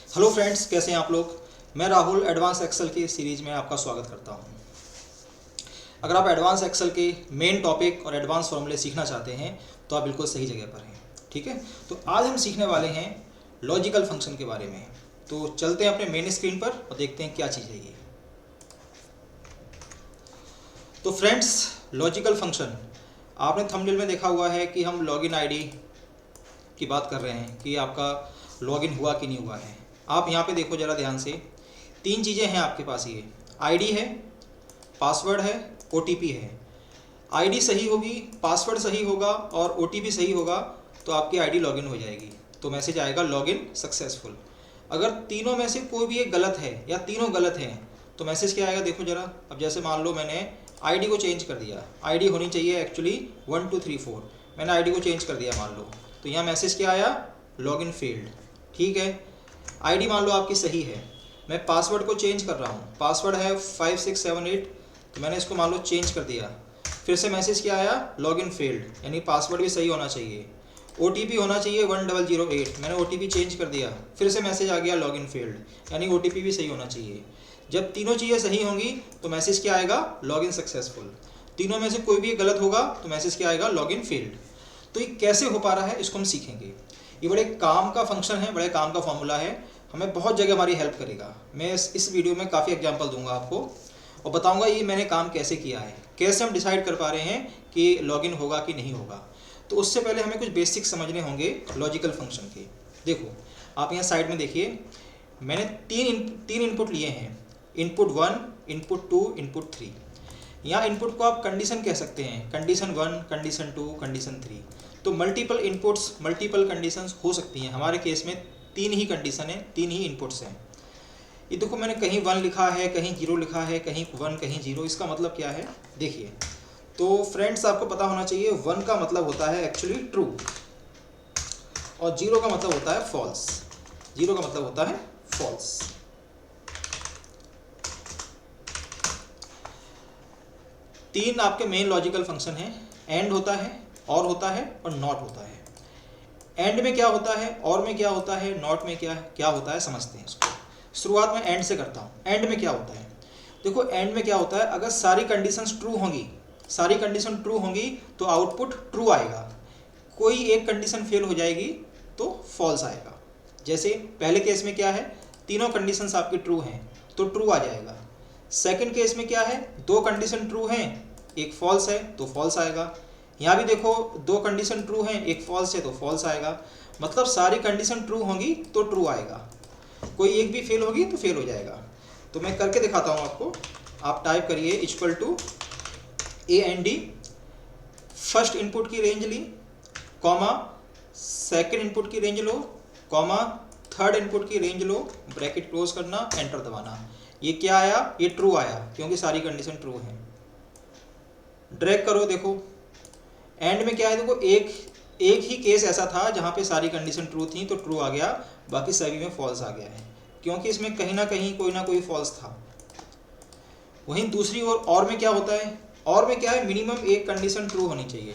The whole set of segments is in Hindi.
हेलो फ्रेंड्स, कैसे हैं आप लोग। मैं राहुल एडवांस एक्सेल की सीरीज़ में आपका स्वागत करता हूं। अगर आप एडवांस एक्सेल के मेन टॉपिक और एडवांस फॉर्मूले सीखना चाहते हैं तो आप बिल्कुल सही जगह पर हैं। ठीक है, तो आज हम सीखने वाले हैं लॉजिकल फंक्शन के बारे में। तो चलते हैं अपने मेन स्क्रीन पर और देखते हैं क्या चीज़ है ये। तो फ्रेंड्स, लॉजिकल फंक्शन आपने थंबनेल में देखा हुआ है कि हम लॉगिन आईडी की बात कर रहे हैं कि आपका लॉगिन हुआ कि नहीं हुआ है। आप यहाँ पे देखो ज़रा ध्यान से, तीन चीज़ें हैं आपके पास। ये आईडी है, पासवर्ड है, ओटीपी है। आईडी सही होगी, पासवर्ड सही होगा और ओटीपी सही होगा तो आपकी आईडी लॉगिन हो जाएगी, तो मैसेज आएगा लॉगिन सक्सेसफुल। अगर तीनों में से कोई भी एक गलत है या तीनों गलत हैं तो मैसेज क्या आएगा देखो ज़रा। अब जैसे मान लो मैंने आईडी को चेंज कर दिया, आईडी होनी चाहिए एक्चुअली 1 2 3 4, मैंने आईडी को चेंज कर दिया मान लो, तो यहाँ मैसेज क्या आया, लॉगिन फेल्ड। ठीक है, आईडी मान लो आपकी सही है, मैं पासवर्ड को चेंज कर रहा हूँ, पासवर्ड है 5678, तो मैंने इसको मान लो चेंज कर दिया, फिर से मैसेज क्या आया, लॉगिन फेल्ड, यानी पासवर्ड भी सही होना चाहिए। ओटीपी होना चाहिए 1008, मैंने ओटीपी चेंज कर दिया, फिर से मैसेज आ गया लॉगिन फेल्ड, यानी ओटीपी भी सही होना चाहिए। जब तीनों चीज़ें सही होंगी तो मैसेज क्या आएगा, लॉगिन सक्सेसफुल। तीनों में से कोई भी गलत होगा तो मैसेज क्या आएगा, लॉगिन फेल्ड। तो ये कैसे हो पा रहा है इसको हम सीखेंगे। ये बड़े काम का फंक्शन है, बड़े काम का फॉर्मूला है, हमें बहुत जगह हमारी हेल्प करेगा। मैं इस वीडियो में काफ़ी एग्जांपल दूंगा आपको और बताऊंगा ये मैंने काम कैसे किया है, कैसे हम डिसाइड कर पा रहे हैं कि लॉगिन होगा कि नहीं होगा। तो उससे पहले हमें कुछ बेसिक समझने होंगे लॉजिकल फंक्शन के। देखो आप यहाँ साइड में देखिए, मैंने तीन इनपुट लिए हैं, इनपुट 1, इनपुट 2, इनपुट 3। यहाँ इनपुट को आप कंडीशन कह सकते हैं, कंडीशन 1, कंडीशन 2, कंडीशन 3। तो मल्टीपल इनपुट्स, मल्टीपल कंडीशंस हो सकती हैं। हमारे केस में तीन ही कंडीशन है, तीन ही इनपुट्स हैं। ये देखो मैंने कहीं 1 लिखा है, कहीं 0 लिखा है, कहीं 1 कहीं 0। इसका मतलब क्या है देखिए। तो फ्रेंड्स आपको पता होना चाहिए 1 का मतलब होता है एक्चुअली ट्रू और 0 का मतलब होता है फॉल्स। 0 का मतलब होता है फॉल्स। तीन आपके मेन लॉजिकल फंक्शन हैं, एंड होता है, और होता है और नॉट होता है। एंड में क्या होता है, और में क्या होता है, नॉट में क्या होता है, समझते हैं इसको। शुरुआत में एंड से करता हूँ। एंड में क्या होता है, देखो एंड में क्या होता है, अगर सारी कंडीशंस ट्रू होंगी, सारी कंडीशन ट्रू होंगी तो आउटपुट ट्रू आएगा। कोई एक कंडीशन फेल हो जाएगी तो फॉल्स आएगा। जैसे पहले केस में क्या है, तीनों कंडीशंस आपकी ट्रू हैं तो ट्रू आ जाएगा। सेकंड केस में क्या है, दो कंडीशन ट्रू हैं, एक फॉल्स है तो फॉल्स आएगा। यहाँ भी देखो दो कंडीशन ट्रू हैं, एक फॉल्स है तो फॉल्स आएगा। मतलब सारी कंडीशन ट्रू होंगी तो ट्रू आएगा, कोई एक भी फेल होगी तो फेल हो जाएगा। तो मैं करके दिखाता हूँ आपको। आप टाइप करिए equal to A and D, first input की रेंज ली, कॉमा सेकंड इनपुट की रेंज लो, कॉमा थर्ड इनपुट की रेंज लो, ब्रैकेट क्लोज करना, एंटर दबाना। ये क्या आया, ये ट्रू आया क्योंकि सारी कंडीशन ट्रू है। ड्रैग करो, देखो एंड में क्या है, देखो एक ही केस ऐसा था जहाँ पे सारी कंडीशन ट्रू थी तो ट्रू आ गया, बाकी सभी में फॉल्स आ गया है क्योंकि इसमें कहीं ना कहीं कोई ना कोई फॉल्स था। वहीं दूसरी ओर और में क्या होता है, और में क्या है, मिनिमम एक कंडीशन ट्रू होनी चाहिए।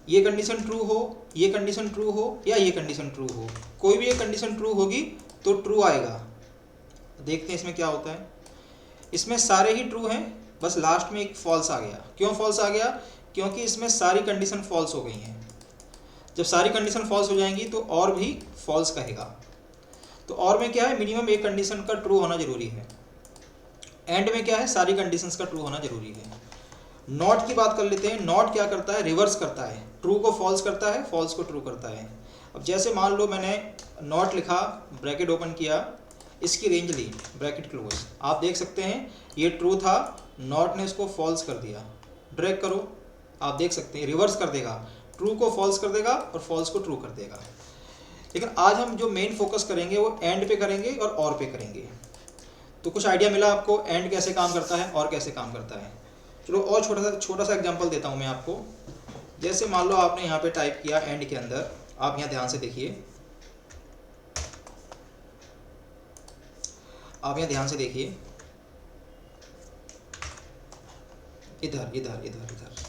ये कंडीशन ट्रू हो, ये कंडीशन ट्रू हो या ये कंडीशन ट्रू हो, कोई भी एक कंडीशन ट्रू होगी तो ट्रू आएगा। देखते हैं इसमें क्या होता है। इसमें सारे ही ट्रू हैं, बस लास्ट में एक फॉल्स आ गया। क्यों फॉल्स आ गया, क्योंकि इसमें सारी कंडीशन फॉल्स हो गई हैं। जब सारी कंडीशन फॉल्स हो जाएंगी तो और भी फॉल्स कहेगा। तो और में क्या है, मिनिमम एक कंडीशन का ट्रू होना जरूरी है। एंड में क्या है, सारी कंडीशंस का ट्रू होना जरूरी है। नॉट की बात कर लेते हैं। नॉट क्या करता है, रिवर्स करता है, ट्रू को फॉल्स करता है, फॉल्स को ट्रू करता है। अब जैसे मान लो मैंने नॉट लिखा, ब्रैकेट ओपन किया, इसकी रेंज ली, ब्रैकेट क्लोज, आप देख सकते हैं ये ट्रू था, नॉट ने इसको फॉल्स कर दिया। ड्रैग करो, आप देख सकते हैं रिवर्स कर देगा, ट्रू को फॉल्स कर देगा और फॉल्स को ट्रू कर देगा। लेकिन आज हम जो मेन फोकस करेंगे वो एंड पे करेंगे और पे करेंगे। तो कुछ आइडिया मिला आपको एंड कैसे काम करता है और कैसे काम करता है। चलो और छोटा सा एग्जांपल देता हूँ मैं आपको। जैसे मान लो आपने यहाँ पे टाइप किया एंड के अंदर, आप यहाँ ध्यान से देखिए, आप यहाँ ध्यान से देखिए, इधर इधर इधर इधर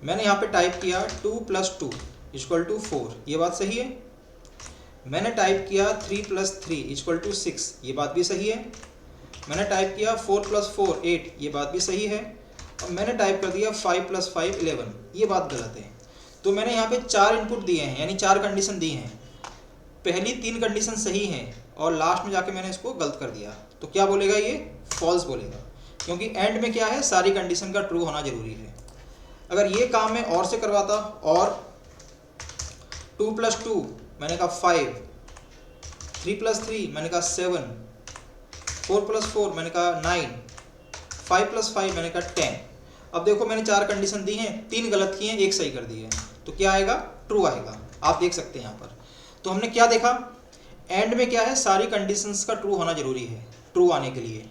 मैंने यहाँ पे टाइप किया 2 + 2 = 4। ये बात सही है। मैंने टाइप किया 3 + 3 = 6, ये बात भी सही है। मैंने टाइप किया 4 + 4 8, ये बात भी सही है। और मैंने टाइप कर दिया 5 + 5 11, ये बात गलत है। तो मैंने यहाँ पे 4 इनपुट दिए हैं, यानी 4 कंडीशन दी हैं। पहली 3 कंडीशन सही हैं और लास्ट में जाके मैंने इसको गलत कर दिया, तो क्या बोलेगा ये? फॉल्स बोलेगा, क्योंकि एंड में क्या है, सारी कंडीशन का ट्रू होना जरूरी है। अगर ये काम मैं और से करवाता, और 2 + 2 मैंने कहा 5, 3 + 3 मैंने कहा 7, 4 + 4 मैंने कहा 9, 5 + 5 मैंने कहा 10। अब देखो मैंने 4 कंडीशन दी हैं, 3 गलत की हैं, 1 सही कर दी है, तो क्या आएगा? ट्रू आएगा। आप देख सकते हैं यहाँ पर। तो हमने क्या देखा? एंड में क्या है, सारी कंडीशंस का ट्रू होना जरूरी है ट्रू आने के लिए।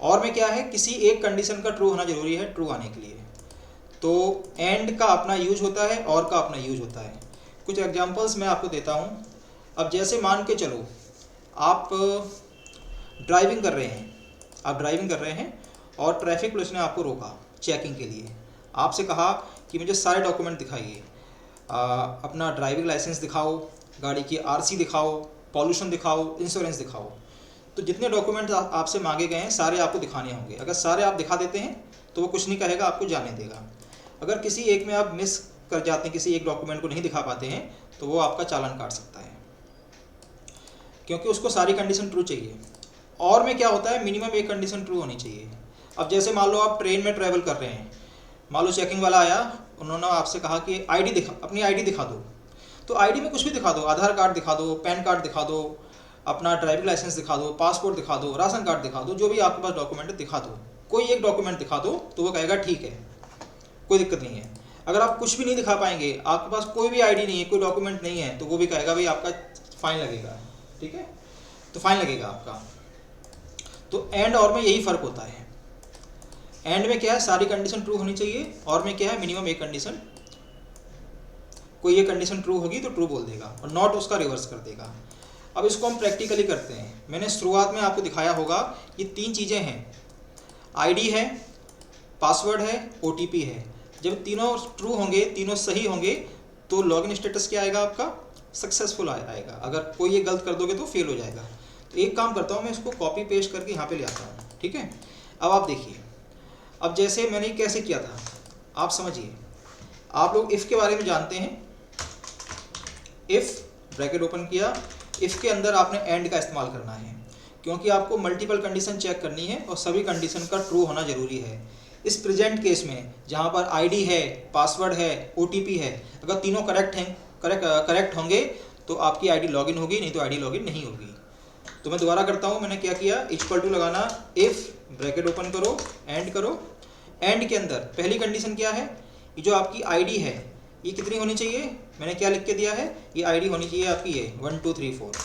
और में क्या है, किसी एक कंडीशन का ट्रू होना जरूरी है ट्रू आने के लिए। तो एंड का अपना यूज होता है और का अपना यूज होता है। कुछ एग्जांपल्स मैं आपको देता हूँ। अब जैसे मान के चलो आप ड्राइविंग कर रहे हैं और ट्रैफिक पुलिस ने आपको रोका चेकिंग के लिए। आपसे कहा कि मुझे सारे डॉक्यूमेंट दिखाइए, अपना ड्राइविंग लाइसेंस दिखाओ, गाड़ी की आरसी दिखाओ, पॉल्यूशन दिखाओ, इंश्योरेंस दिखाओ। तो जितने डॉक्यूमेंट आपसे मांगे गए हैं सारे आपको दिखाने होंगे। अगर सारे आप दिखा देते हैं तो वो कुछ नहीं कहेगा, आपको जाने देगा। अगर किसी एक में आप मिस कर जाते हैं, किसी एक डॉक्यूमेंट को नहीं दिखा पाते हैं, तो वो आपका चालान काट सकता है, क्योंकि उसको सारी कंडीशन ट्रू चाहिए। और में क्या होता है, मिनिमम एक कंडीशन ट्रू होनी चाहिए। अब जैसे मान लो आप ट्रेन में ट्रैवल कर रहे हैं, मान लो चेकिंग वाला आया, उन्होंने आपसे कहा कि अपनी आईडी दिखा दो। तो आईडी में कुछ भी दिखा दो, आधार कार्ड दिखा दो, पैन कार्ड दिखा दो, अपना ड्राइविंग लाइसेंस दिखा दो, पासपोर्ट दिखा दो, राशन कार्ड दिखा दो, जो भी आपके पास डॉक्यूमेंट है दिखा दो। कोई एक डॉक्यूमेंट दिखा दो तो वो कहेगा ठीक है, कोई दिक्कत नहीं है। अगर आप कुछ भी नहीं दिखा पाएंगे, आपके पास कोई भी आईडी नहीं है, कोई डॉक्यूमेंट नहीं है, तो वो भी कहेगा भाई आपका फाइन लगेगा। ठीक है, तो फाइन लगेगा आपका। तो एंड और में यही फर्क होता है। एंड में क्या है, सारी कंडीशन ट्रू होनी चाहिए, और में क्या है, मिनिमम एक कंडीशन, कोई एक कंडीशन ट्रू होगी तो ट्रू बोल देगा और नॉट उसका रिवर्स कर देगा। अब इसको हम प्रैक्टिकली करते हैं। मैंने शुरुआत में आपको दिखाया होगा, ये 3 चीज़ें हैं, आईडी है, पासवर्ड है, ओटीपी है। जब तीनों ट्रू होंगे, तीनों सही होंगे, तो लॉगिन स्टेटस क्या आएगा आपका? सक्सेसफुल आएगा। अगर कोई एक गलत कर दोगे तो फेल हो जाएगा। तो एक काम करता हूँ, मैं इसको कॉपी पेस्ट करके यहाँ पे ले आता हूँ। ठीक है, अब आप देखिए, अब जैसे मैंने कैसे किया था आप समझिए। आप लोग इफ़ के बारे में जानते हैं। इफ़ ब्रैकेट ओपन किया, इफ़ के अंदर आपने एंड का इस्तेमाल करना है, क्योंकि आपको मल्टीपल कंडीशन चेक करनी है और सभी कंडीशन का ट्रू होना जरूरी है। इस प्रेजेंट केस में जहाँ पर आईडी है, पासवर्ड है, ओटीपी है, अगर तीनों करेक्ट होंगे तो आपकी आईडी लॉगिन होगी, नहीं तो आईडी लॉगिन नहीं होगी। तो मैं दोबारा करता हूँ, मैंने क्या किया, इक्वल टू लगाना, इफ़ ब्रैकेट ओपन करो, एंड करो। एंड के अंदर पहली कंडीशन क्या है, ये जो आपकी आईडी है ये कितनी होनी चाहिए? मैंने क्या लिख के दिया है, ये आईडी होनी चाहिए आपकी ये 1 2 3 4,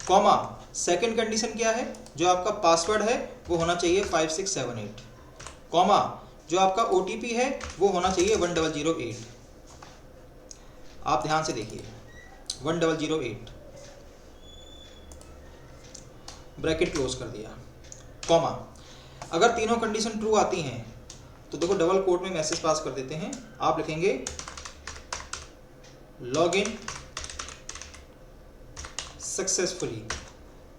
कॉमा सेकंड कंडीशन क्या है, जो आपका पासवर्ड है वो होना चाहिए 5 6 7 8, कॉमा जो आपका ओटीपी है वो होना चाहिए 1008। आप ध्यान से देखिए, 1008, ब्रैकेट क्लोज कर दिया, कॉमा। अगर तीनों कंडीशन ट्रू आती हैं तो देखो डबल कोट में मैसेज पास कर देते हैं। आप लिखेंगे लॉगिन सक्सेसफुली,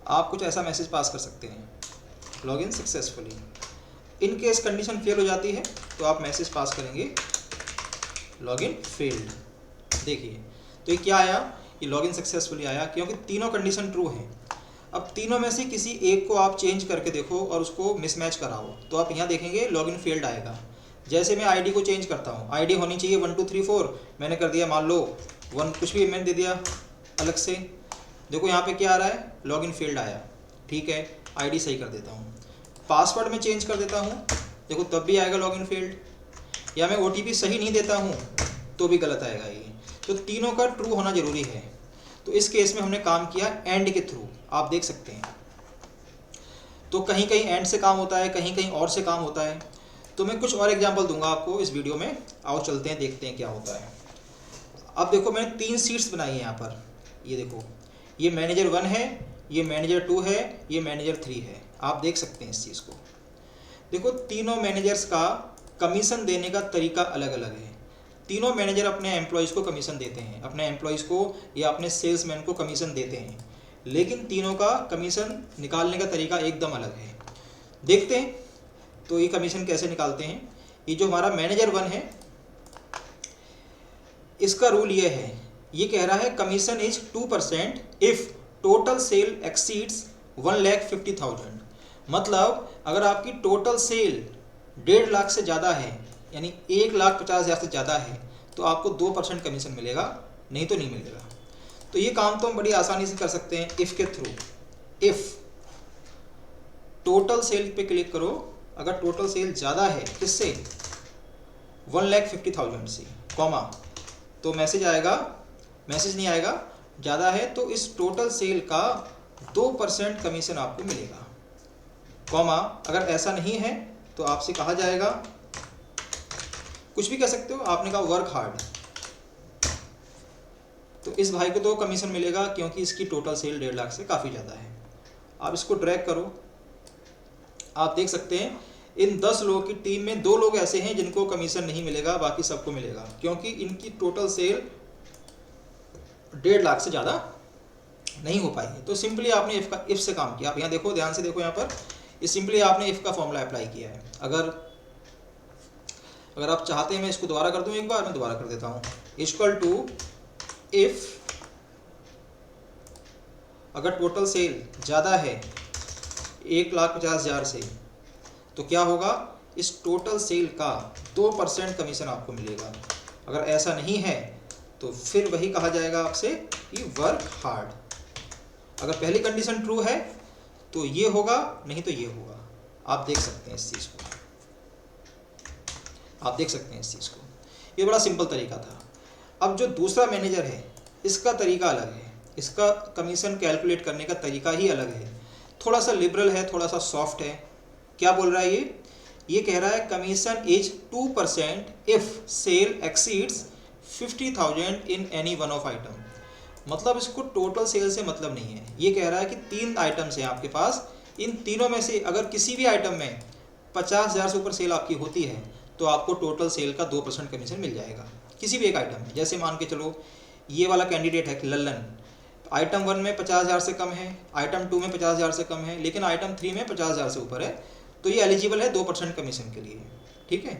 आप कुछ ऐसा मैसेज पास कर सकते हैं, login successfully. In case condition fail हो जाती है तो आप मैसेज पास करेंगे लॉगिन फेल्ड। देखिए तो ये क्या आया, ये लॉगिन सक्सेसफुली आया, क्योंकि तीनों कंडीशन ट्रू हैं। अब तीनों में से किसी एक को आप चेंज करके देखो और उसको मिसमैच कराओ, तो आप यहाँ देखेंगे लॉगिन फेल्ड आएगा। जैसे मैं आईडी को चेंज करता हूँ, आईडी होनी चाहिए 1 2 3 4, मैंने कर दिया मान लो 1, कुछ भी मैंने दे दिया अलग से। देखो यहाँ पे क्या आ रहा है, लॉगिन फेल्ड आया। ठीक है, आईडी सही कर देता हूँ। पासवर्ड में चेंज कर देता हूँ, देखो तब भी आएगा लॉगिन फेल्ड। या मैं ओटीपी सही नहीं देता हूँ तो भी गलत आएगा ये। तो तीनों का ट्रू होना जरूरी है। तो इस केस में हमने काम किया एंड के थ्रू, आप देख सकते हैं। तो कहीं कहीं एंड से काम होता है, कहीं कहीं और से काम होता है। तो मैं कुछ और एग्जांपल दूंगा आपको इस वीडियो में। आओ चलते हैं, देखते हैं क्या होता है। अब देखो मैंने 3 सीट्स बनाई है यहाँ पर। ये देखो, ये मैनेजर 1 है, ये मैनेजर 2 है, ये मैनेजर 3 है। आप देख सकते हैं इस चीज़ को। देखो तीनों मैनेजर्स का कमीशन देने का तरीका अलग अलग है। तीनों मैनेजर अपने एम्प्लॉयज़ को कमीशन देते हैं, अपने एम्प्लॉयज़ को या अपने सेल्समैन को कमीशन देते हैं, लेकिन तीनों का कमीशन निकालने का तरीका एकदम अलग है। देखते हैं तो ये कमीशन कैसे निकालते हैं। ये जो हमारा मैनेजर 1 है, इसका रूल ये है, ये कह रहा है commission is 2% if total sale exceeds 1,50,000। मतलब अगर आपकी टोटल सेल 1.5 लाख से ज़्यादा है, यानी 1,50,000 से ज़्यादा है, तो आपको 2% कमीशन मिलेगा, नहीं तो नहीं मिलेगा। तो ये काम तो हम बड़ी आसानी से कर सकते हैं इफ़ के थ्रू। इफ़ टोटल सेल पे क्लिक करो, अगर टोटल सेल ज़्यादा है किससे, 1,50,000 से, कॉमा, तो मैसेज आएगा, मैसेज नहीं आएगा, ज़्यादा है तो इस टोटल सेल का 2% कमीशन आपको मिलेगा, कॉमा। अगर ऐसा नहीं है तो आपसे कहा जाएगा, कुछ भी कह सकते हो, आपने कहा वर्क हार्ड, तो इस भाई को 2 कमीशन मिलेगा क्योंकि इसकी टोटल सेल 1.5 लाख से काफ़ी ज़्यादा है। आप इसको ड्रैग करो, आप देख सकते हैं इन 10 लोगों की टीम में 2 लोग ऐसे हैं जिनको कमीशन नहीं मिलेगा, बाकी सबको मिलेगा क्योंकि इनकी टोटल सेल 1.5 लाख से ज़्यादा नहीं हो पाई है। तो सिंपली आपने इफ़ से काम किया। आप यहाँ देखो, ध्यान से देखो, यहाँ पर ये सिंपली आपने इफ़ का फॉर्मूला अप्लाई किया है। अगर आप चाहते हैं मैं इसको दोबारा कर दूँ, एक बार मैं दोबारा कर देता हूँ, इक्वल टू इफ़ अगर टोटल सेल ज़्यादा है 1,50,000 से, तो क्या होगा, इस टोटल सेल का 2% कमीशन आपको मिलेगा। अगर ऐसा नहीं है तो फिर वही कहा जाएगा आपसे कि वर्क हार्ड। अगर पहली कंडीशन ट्रू है तो ये होगा, नहीं तो ये होगा। आप देख सकते हैं इस चीज़ को, आप देख सकते हैं इस चीज़ को। ये बड़ा सिंपल तरीका था। अब जो दूसरा मैनेजर है, इसका तरीका अलग है, इसका कमीशन कैलकुलेट करने का तरीका ही अलग है, थोड़ा सा लिबरल है, थोड़ा सा सॉफ्ट है। क्या बोल रहा है ये कह रहा है commission is 2% if sale exceeds 50,000 in any one of item. मतलब इसको टोटल सेल से मतलब नहीं है। ये कह रहा है कि 3 आइटम्स हैं आपके पास, इन तीनों में से अगर किसी भी आइटम में 50,000 से ऊपर सेल आपकी होती है तो आपको टोटल सेल का 2% कमीशन मिल जाएगा किसी भी एक आइटम में। जैसे मान के चलो ये वाला कैंडिडेट है लल्लन, आइटम 1 में 50,000 से कम है, आइटम 2 में 50,000 से कम है, लेकिन आइटम 3 में 50,000 से ऊपर है, तो ये एलिजिबल है 2% कमीशन के लिए। ठीक है,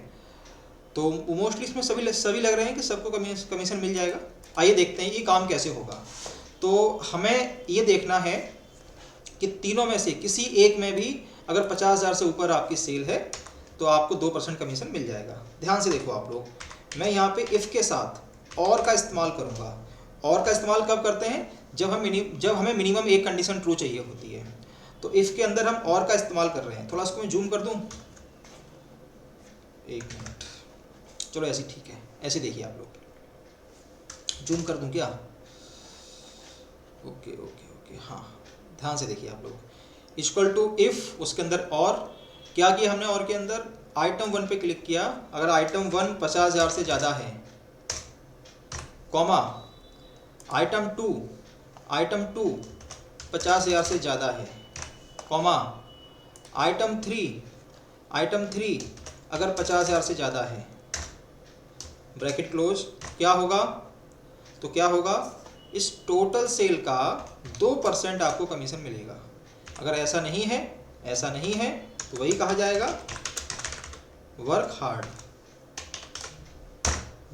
तो मोस्टली इसमें सभी लग रहे हैं कि सबको कमीशन मिल जाएगा। आइए देखते हैं ये काम कैसे होगा। तो हमें ये देखना है कि तीनों में से किसी एक में भी अगर 50,000 से ऊपर आपकी सेल है तो आपको 2% कमीशन मिल जाएगा। ध्यान से देखो आप लोग, मैं यहाँ पे इफ़ के साथ और का इस्तेमाल करूँगा। और का इस्तेमाल कब करते हैं, जब हमें मिनिमम एक कंडीशन ट्रू चाहिए होती है। तो इफ़ के अंदर हम और का इस्तेमाल कर रहे हैं। थोड़ा इसको मैं जूम कर दूँ, 1 मिनट, चलो ऐसे ठीक है, ऐसे देखिए आप लोग, जूम कर दूं क्या, ओके ओके ओके, हाँ ध्यान से देखिए आप लोग, इक्वल टू इफ़, उसके अंदर और क्या किया हमने, और के अंदर आइटम 1 पे क्लिक किया, अगर आइटम 1 50,000 से ज़्यादा है, कॉमा, आइटम 2 50,000 से ज़्यादा है, कॉमा, आइटम 3 अगर 50,000 से ज़्यादा है, ब्रैकेट क्लोज। क्या होगा, तो क्या होगा, इस टोटल सेल का 2% आपको कमीशन मिलेगा। अगर ऐसा नहीं है तो वही कहा जाएगा वर्क हार्ड।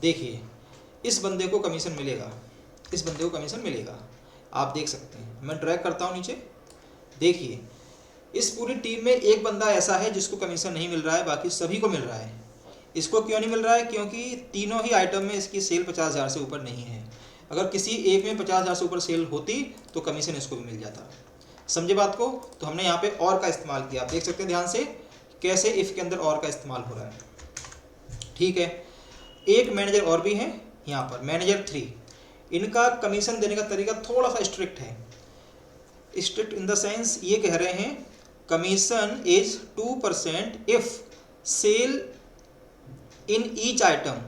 देखिए इस बंदे को कमीशन मिलेगा, आप देख सकते हैं। मैं ड्रैग करता हूँ नीचे, देखिए इस पूरी टीम में एक बंदा ऐसा है जिसको कमीशन नहीं मिल रहा है, बाकी सभी को मिल रहा है। इसको क्यों नहीं मिल रहा है, क्योंकि तीनों ही आइटम में इसकी सेल 50,000 से ऊपर नहीं है। अगर किसी एक में 50,000 से ऊपर सेल होती तो कमीशन इसको भी मिल जाता। समझे बात को। तो हमने यहाँ पे और का इस्तेमाल किया, आप देख सकते हैं ध्यान से कैसे इफ़ के अंदर और का इस्तेमाल हो रहा है। ठीक है, एक मैनेजर और भी है यहाँ पर, मैनेजर 3, इनका कमीशन देने का तरीका थोड़ा सा स्ट्रिक्ट है। स्ट्रिक्ट इन द सेंस ये कह रहे हैं commission is 2% if sale in each item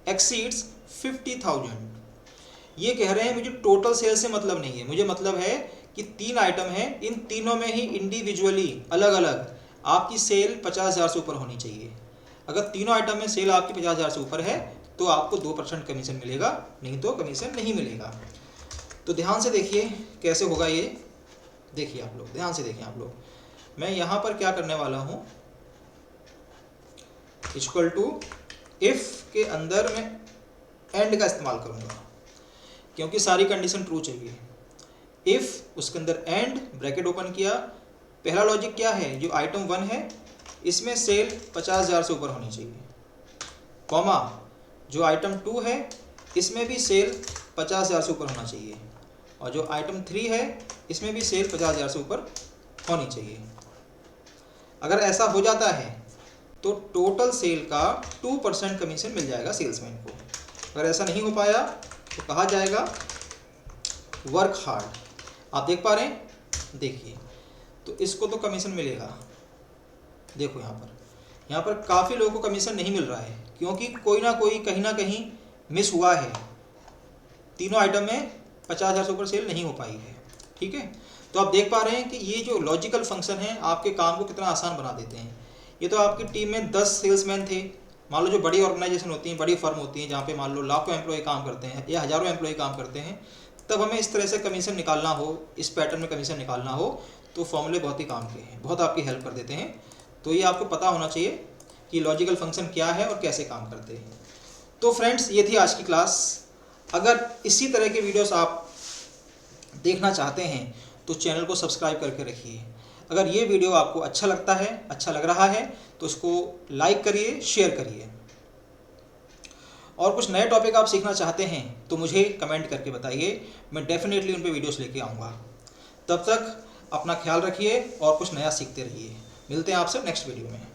exceeds 50,000। ये कह रहे हैं मुझे टोटल सेल से मतलब नहीं है, मुझे मतलब है कि 3 आइटम हैं, इन तीनों में ही इंडिविजुअली अलग अलग आपकी सेल 50,000 से ऊपर होनी चाहिए। अगर तीनों आइटम में सेल आपकी 50,000 से ऊपर है तो आपको 2% कमीशन मिलेगा, नहीं तो कमीशन नहीं मिलेगा। तो ध्यान से देखिए कैसे होगा ये, देखिए आप लोग, ध्यान से देखें आप लोग। मैं यहाँ पर क्या करने वाला हूँ, इक्वल टू इफ के अंदर मैं एंड का इस्तेमाल करूँगा, क्योंकि सारी कंडीशन ट्रू चाहिए। इफ उसके अंदर एंड, ब्रैकेट ओपन किया, पहला लॉजिक क्या है, जो आइटम 1 है इसमें सेल 50,000 से ऊपर होनी चाहिए, कॉमा जो आइटम 2 है इसमें भी सेल 50,000 से ऊपर होना चाहिए, और जो आइटम 3 है इसमें भी सेल 50,000 से ऊपर होनी चाहिए। अगर ऐसा हो जाता है तो टोटल सेल का 2% कमीशन मिल जाएगा सेल्समैन को। अगर ऐसा नहीं हो पाया तो कहा जाएगा वर्क हार्ड। आप देख पा रहे हैं, देखिए, तो इसको तो कमीशन मिलेगा। देखो यहाँ पर काफ़ी लोगों को कमीशन नहीं मिल रहा है, क्योंकि कोई ना कोई कहीं ना कहीं मिस हुआ है। तीनों आइटम में 50,000 से ऊपर सेल नहीं हो पाई है, ठीक है। तो आप देख पा रहे हैं कि ये जो लॉजिकल फंक्शन है आपके काम को कितना आसान बना देते हैं। ये तो आपकी टीम में 10 सेल्समैन थे, मान लो जो बड़ी ऑर्गेनाइजेशन होती हैं, बड़ी फर्म होती हैं, जहाँ पे मान लो लाखों एम्प्लॉय काम करते हैं या हज़ारों एम्प्लॉय काम करते हैं, तब हमें इस तरह से कमीशन निकालना हो, इस पैटर्न में कमीशन निकालना हो, तो फॉर्मूले बहुत ही काम के हैं, बहुत आपकी हेल्प कर देते हैं। तो ये आपको पता होना चाहिए कि लॉजिकल फंक्शन क्या है और कैसे काम करते हैं। तो फ्रेंड्स, ये थी आज की क्लास। अगर इसी तरह के वीडियोस आप देखना चाहते हैं तो चैनल को सब्सक्राइब करके रखिए। अगर ये वीडियो आपको अच्छा लगता है, अच्छा लग रहा है, तो इसको लाइक करिए, शेयर करिए। और कुछ नए टॉपिक आप सीखना चाहते हैं तो मुझे कमेंट करके बताइए, मैं डेफिनेटली उन पे वीडियोस लेके आऊँगा। तब तक अपना ख्याल रखिए और कुछ नया सीखते रहिए। मिलते हैं आपसे नेक्स्ट वीडियो में।